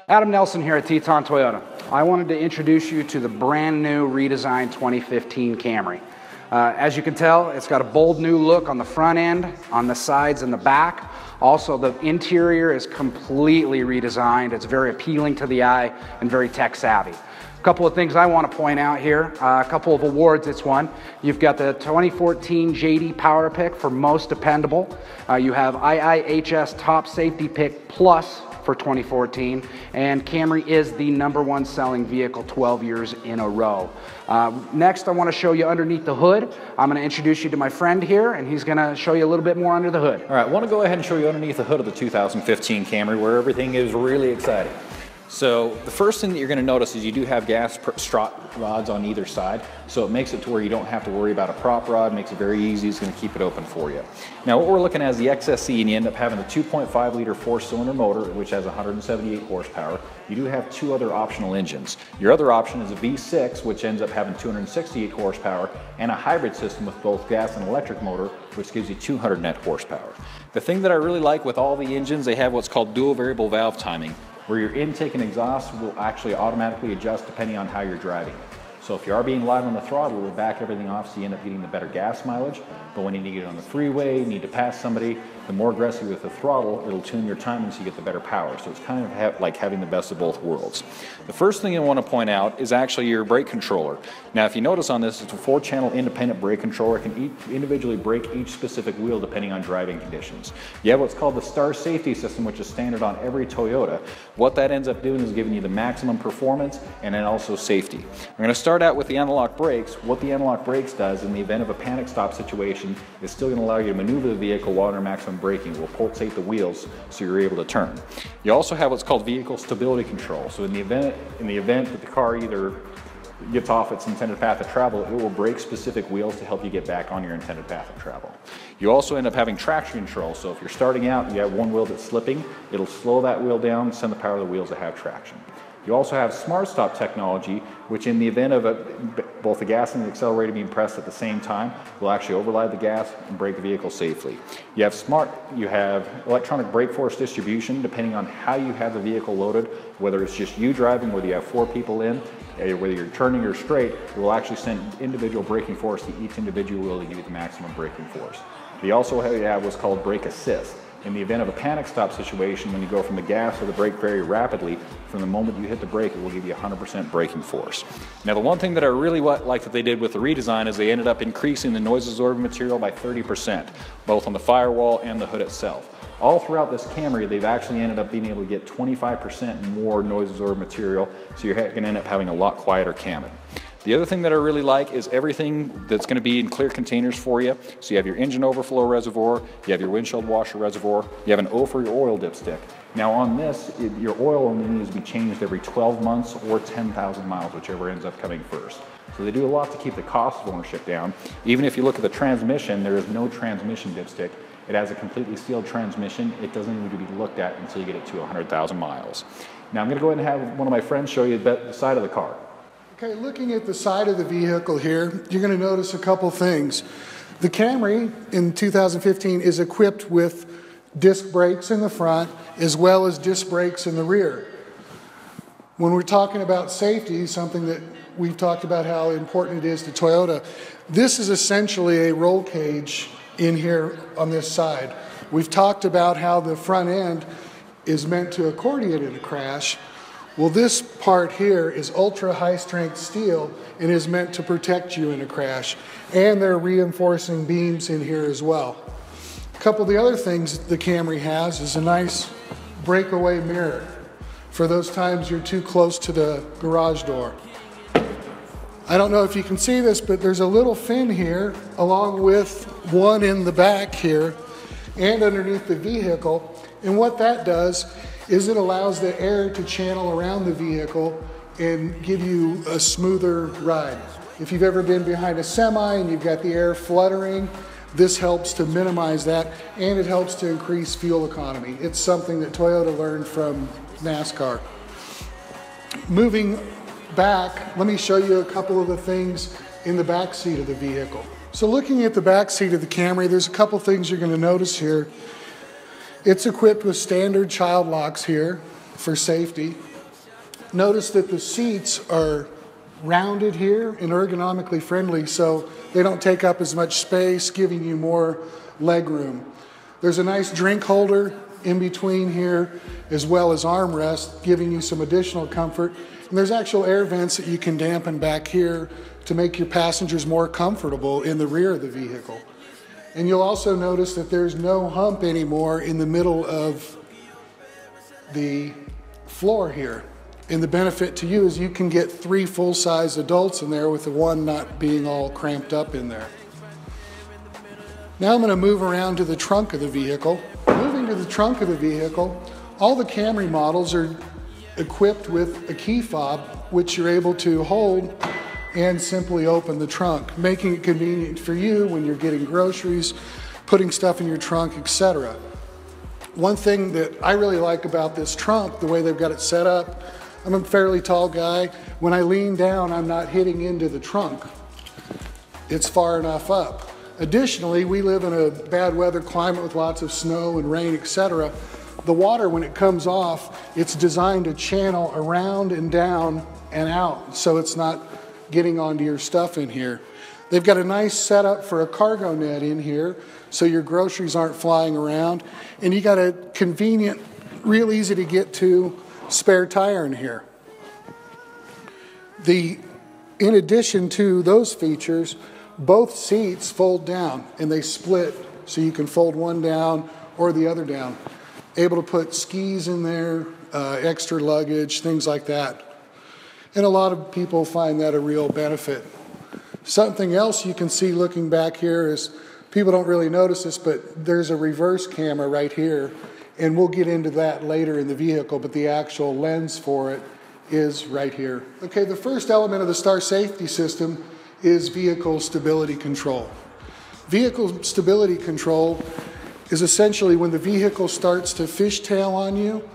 Adam Nelson here at Teton Toyota. I wanted to introduce you to the brand new redesigned 2015 Camry. As you can tell, it's got a bold new look on the front end, on the sides and the back. Also, the interior is completely redesigned. It's very appealing to the eye and very tech savvy. A couple of things I want to point out here, a couple of awards it's won. You've got the 2014 JD Power Pick for Most Dependable. You have IIHS Top Safety Pick Plus for 2014, and Camry is the #1 selling vehicle 12 years in a row. Next, I want to show you underneath the hood. I'm going to introduce you to my friend here, and he's going to show you a little bit more under the hood. All right, I want to go ahead and show you underneath the hood of the 2015 Camry, where everything is really exciting. So the first thing that you're going to notice is you do have gas strut rods on either side, so it makes it to where you don't have to worry about a prop rod. Makes it very easy. It's going to keep it open for you. Now what we're looking at is the XSE, and you end up having the 2.5 liter 4-cylinder motor, which has 178 horsepower. You do have two other optional engines. Your other option is a V6, which ends up having 268 horsepower, and a hybrid system with both gas and electric motor, which gives you 200 net horsepower. The thing that I really like with all the engines, they have what's called dual variable valve timing, where your intake and exhaust will actually automatically adjust depending on how you're driving. So if you are being light on the throttle, it will back everything off so you end up getting the better gas mileage. But when you need to get on the freeway, you need to pass somebody, the more aggressive with the throttle, it'll tune your timing so you get the better power. So it's kind of like having the best of both worlds. The first thing I want to point out is actually your brake controller. Now if you notice on this, it's a 4-channel independent brake controller. It can individually brake each specific wheel depending on driving conditions. You have what's called the Star Safety System, which is standard on every Toyota. What that ends up doing is giving you the maximum performance and then also safety. I'm going to start out with the anti-lock brakes. What the anti-lock brakes does in the event of a panic stop situation is still going to allow you to maneuver the vehicle while under maximum braking. It will pulsate the wheels so you're able to turn. You also have what's called vehicle stability control. So in the event that the car either gets off its intended path of travel, it will brake specific wheels to help you get back on your intended path of travel. You also end up having traction control. So if you're starting out and you have one wheel that's slipping, it'll slow that wheel down, send the power of the wheels that have traction. You also have Smart Stop technology, which in the event of both the gas and the accelerator being pressed at the same time, will actually override the gas and brake the vehicle safely. You have electronic brake force distribution, depending on how you have the vehicle loaded, whether it's just you driving, whether you have 4 people in, whether you're turning or straight, it will actually send individual braking force to each individual wheel to give you the maximum braking force. You also have what's called brake assist. In the event of a panic stop situation, when you go from the gas or the brake very rapidly, from the moment you hit the brake, it will give you 100% braking force. Now the one thing that I really like that they did with the redesign is they ended up increasing the noise absorbing material by 30%, both on the firewall and the hood itself. All throughout this Camry, they've actually ended up being able to get 25% more noise absorbing material, so you're going to end up having a lot quieter cabin. The other thing that I really like is everything that's going to be in clear containers for you. So you have your engine overflow reservoir, you have your windshield washer reservoir, you have an O for your oil dipstick. Now on this, your oil only needs to be changed every 12 months or 10,000 miles, whichever ends up coming first. So they do a lot to keep the cost of ownership down. Even if you look at the transmission, there is no transmission dipstick. It has a completely sealed transmission. It doesn't need to be looked at until you get it to 100,000 miles. Now I'm going to go ahead and have one of my friends show you the side of the car. Okay, looking at the side of the vehicle here, you're going to notice a couple things. The Camry in 2015 is equipped with disc brakes in the front as well as disc brakes in the rear. When we're talking about safety, something that we've talked about how important it is to Toyota, this is essentially a roll cage in here on this side. We've talked about how the front end is meant to accordion in a crash. Well, this part here is ultra high strength steel and is meant to protect you in a crash. And there are reinforcing beams in here as well. A couple of the other things the Camry has is a nice breakaway mirror for those times you're too close to the garage door. I don't know if you can see this, but there's a little fin here along with one in the back here and underneath the vehicle. And what that does is it allows the air to channel around the vehicle and give you a smoother ride. If you've ever been behind a semi and you've got the air fluttering, this helps to minimize that, and it helps to increase fuel economy. It's something that Toyota learned from NASCAR. Moving back, let me show you a couple of the things in the back seat of the vehicle. So looking at the back seat of the Camry, there's a couple things you're going to notice here. It's equipped with standard child locks here for safety. Notice that the seats are rounded here and ergonomically friendly, so they don't take up as much space, giving you more leg room. There's a nice drink holder in between here, as well as armrest, giving you some additional comfort. And there's actual air vents that you can dampen back here to make your passengers more comfortable in the rear of the vehicle. And you'll also notice that there's no hump anymore in the middle of the floor here. And the benefit to you is you can get 3 full-size adults in there with the one not being all cramped up in there. Now I'm going to move around to the trunk of the vehicle. Moving to the trunk of the vehicle, all the Camry models are equipped with a key fob, which you're able to hold and simply open the trunk, making it convenient for you when you're getting groceries, putting stuff in your trunk, etc. One thing that I really like about this trunk, the way they've got it set up, I'm a fairly tall guy. When I lean down, I'm not hitting into the trunk. It's far enough up. Additionally, we live in a bad weather climate with lots of snow and rain, etc. The water, when it comes off, it's designed to channel around and down and out, so it's not getting onto your stuff in here. They've got a nice setup for a cargo net in here, so your groceries aren't flying around, and you got a convenient, real easy to get to spare tire in here. In addition to those features, both seats fold down and they split, so you can fold one down or the other down. Able to put skis in there, extra luggage, things like that. And a lot of people find that a real benefit. Something else you can see looking back here is, people don't really notice this, but there's a reverse camera right here, and we'll get into that later in the vehicle, but the actual lens for it is right here. Okay, the first element of the Star Safety System is vehicle stability control. Vehicle stability control is essentially when the vehicle starts to fishtail on you,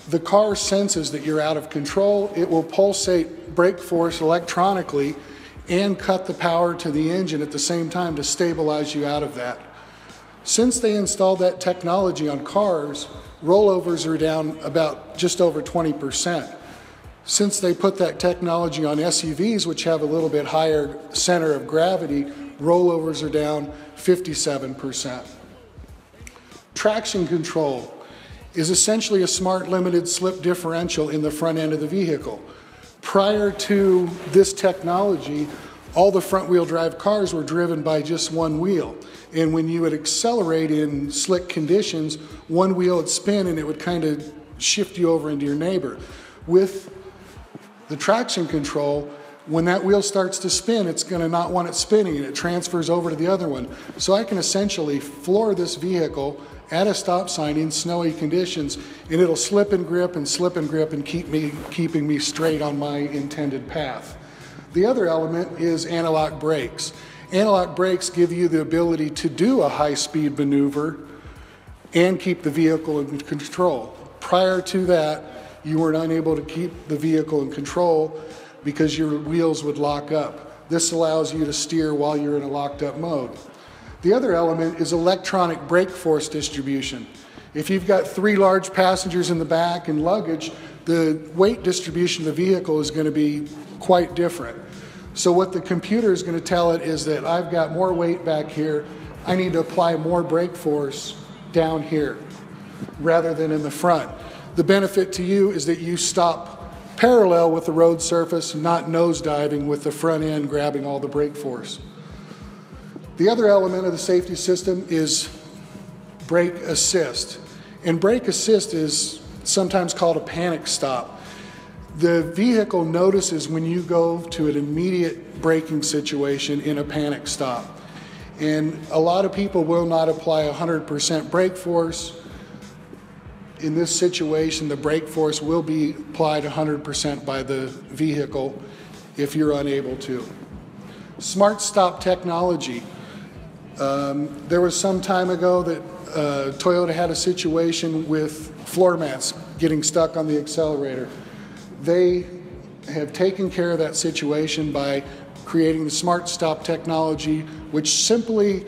the car senses that you're out of control. It will pulsate brake force electronically and cut the power to the engine at the same time to stabilize you out of that. Since they installed that technology on cars, rollovers are down about just over 20%. Since they put that technology on SUVs, which have a little bit higher center of gravity, rollovers are down 57%. Traction control is essentially a smart limited slip differential in the front end of the vehicle. Prior to this technology, all the front wheel drive cars were driven by just one wheel. And when you would accelerate in slick conditions, one wheel would spin and it would kind of shift you over into your neighbor. With the traction control, when that wheel starts to spin, it's going to not want it spinning and it transfers over to the other one. So I can essentially floor this vehicle at a stop sign in snowy conditions, and it'll slip and grip and keeping me straight on my intended path. The other element is anti-lock brakes. Anti-lock brakes give you the ability to do a high-speed maneuver and keep the vehicle in control. Prior to that, you were unable to keep the vehicle in control because your wheels would lock up. This allows you to steer while you're in a locked up mode. The other element is electronic brake force distribution. If you've got 3 large passengers in the back and luggage, the weight distribution of the vehicle is going to be quite different. So what the computer is going to tell it is that I've got more weight back here, I need to apply more brake force down here rather than in the front. The benefit to you is that you stop parallel with the road surface, not nosediving with the front end grabbing all the brake force. The other element of the safety system is brake assist. And brake assist is sometimes called a panic stop. The vehicle notices when you go to an immediate braking situation in a panic stop. And a lot of people will not apply 100% brake force. In this situation, the brake force will be applied 100% by the vehicle if you're unable to. Smart stop technology. There was some time ago that Toyota had a situation with floor mats getting stuck on the accelerator. They have taken care of that situation by creating the Smart Stop technology, which simply,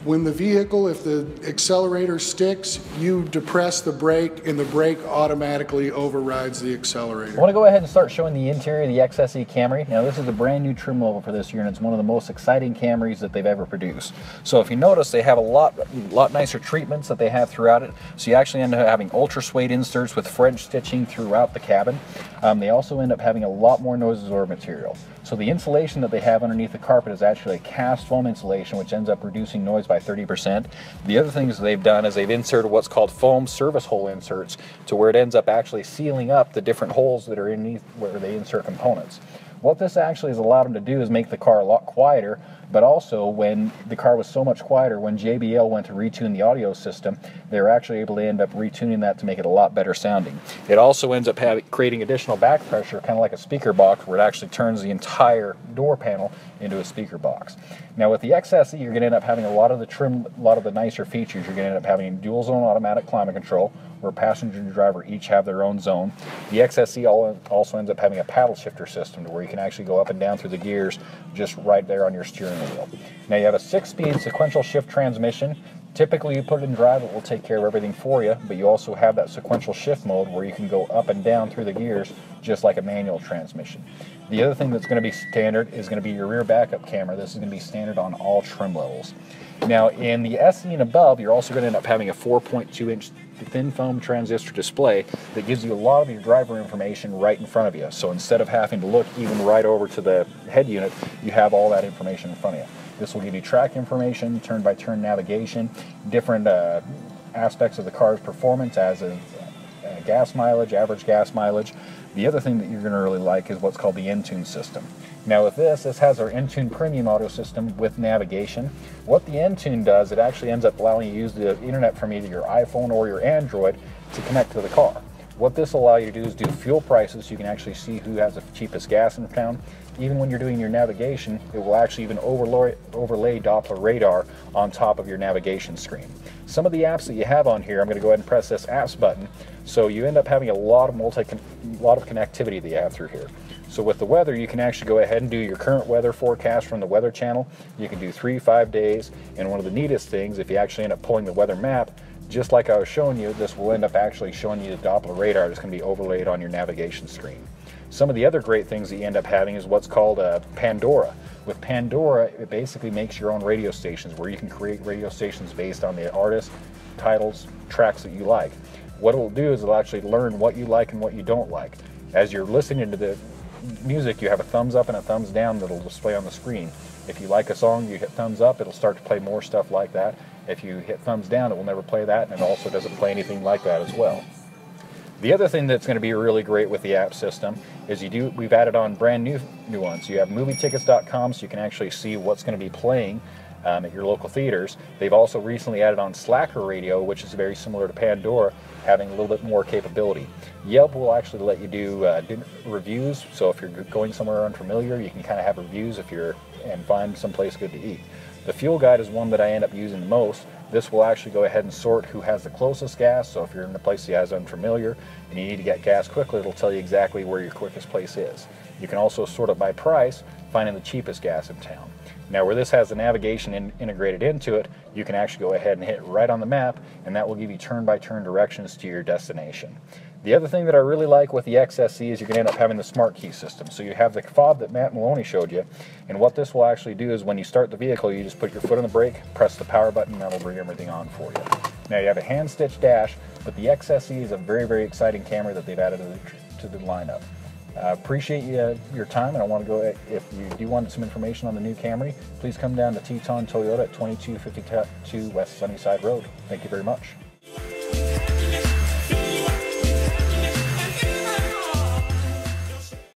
when the vehicle, if the accelerator sticks, you depress the brake and the brake automatically overrides the accelerator. I want to go ahead and start showing the interior of the XSE Camry. Now this is a brand new trim level for this year, and it's one of the most exciting Camrys that they've ever produced. So if you notice, they have a lot nicer treatments that they have throughout it. So you actually end up having ultra suede inserts with French stitching throughout the cabin. They also end up having a lot more noise absorbent material. So the insulation that they have underneath the carpet is actually a cast foam insulation, which ends up reducing noise by 30%. The other things they've done is they've inserted what's called foam service hole inserts to where it ends up actually sealing up the different holes that are underneath where they insert components. What this actually has allowed them to do is make the car a lot quieter, but also when the car was so much quieter, when JBL went to retune the audio system, they were actually able to end up retuning that to make it a lot better sounding. It also ends up creating additional back pressure, kind of like a speaker box, where it actually turns the entire door panel into a speaker box. Now with the XSE, you're going to end up having a lot of the trim, a lot of the nicer features. You're going to end up having dual zone automatic climate control, where passenger and driver each have their own zone. The XSE also ends up having a paddle shifter system to where you can actually go up and down through the gears just right there on your steering wheel. Now you have a 6-speed sequential shift transmission. Typically you put it in drive, it will take care of everything for you, but you also have that sequential shift mode where you can go up and down through the gears just like a manual transmission. The other thing that's going to be standard is going to be your rear backup camera. This is going to be standard on all trim levels. Now in the SE and above, you're also going to end up having a 4.2-inch thin foam transistor display that gives you a lot of your driver information right in front of you. So instead of having to look even right over to the head unit, you have all that information in front of you. This will give you track information, turn-by-turn navigation, different aspects of the car's performance as in gas mileage, average gas mileage. The other thing that you're going to really like is what's called the Entune system. Now with this has our Entune Premium Audio System with navigation. What the Entune does, it actually ends up allowing you to use the internet from either your iPhone or your Android to connect to the car. What this will allow you to do is do fuel prices. You can actually see who has the cheapest gas in town. Even when you're doing your navigation, it will actually even overlay Doppler radar on top of your navigation screen. Some of the apps that you have on here, I'm going to go ahead and press this apps button. So you end up having a lot of connectivity that you have through here. So with the weather, you can actually go ahead and do your current weather forecast from the Weather Channel. You can do 3-5 days, and one of the neatest things, if you actually end up pulling the weather map, just like I was showing you, this will end up actually showing you the Doppler radar that's going to be overlaid on your navigation screen. Some of the other great things that you end up having is what's called Pandora. With Pandora, it basically makes your own radio stations where you can create radio stations based on the artists, titles, tracks that you like. What it will do is it'll actually learn what you like and what you don't like. As you're listening to the music, you have a thumbs up and a thumbs down that'll display on the screen. If you like a song, you hit thumbs up, it'll start to play more stuff like that. If you hit thumbs down, it will never play that, and it also doesn't play anything like that as well. The other thing that's going to be really great with the app system is we've added on brand new ones. You have movietickets.com, so you can actually see what's going to be playing at your local theaters. They've also recently added on Slacker Radio, which is very similar to Pandora, having a little bit more capability. Yelp will actually let you do reviews, so if you're going somewhere unfamiliar, you can kind of have reviews and find someplace good to eat. The Fuel Guide is one that I end up using the most. This will actually go ahead and sort who has the closest gas, so if you're in a place that is unfamiliar and you need to get gas quickly, it'll tell you exactly where your quickest place is. You can also sort it by price, finding the cheapest gas in town. Now where this has the navigation integrated into it, you can actually go ahead and hit right on the map, and that will give you turn-by-turn directions to your destination. The other thing that I really like with the XSE is you're going to end up having the smart key system. So you have the fob that Matt Maloney showed you, and what this will actually do is when you start the vehicle, you just put your foot on the brake, press the power button, and that'll bring everything on for you. Now you have a hand-stitched dash, but the XSE is a very, very exciting camera that they've added to the lineup. Appreciate your time, and I want to go, if you do want some information on the new Camry, please come down to Teton Toyota at 2252 West Sunnyside Road. Thank you very much.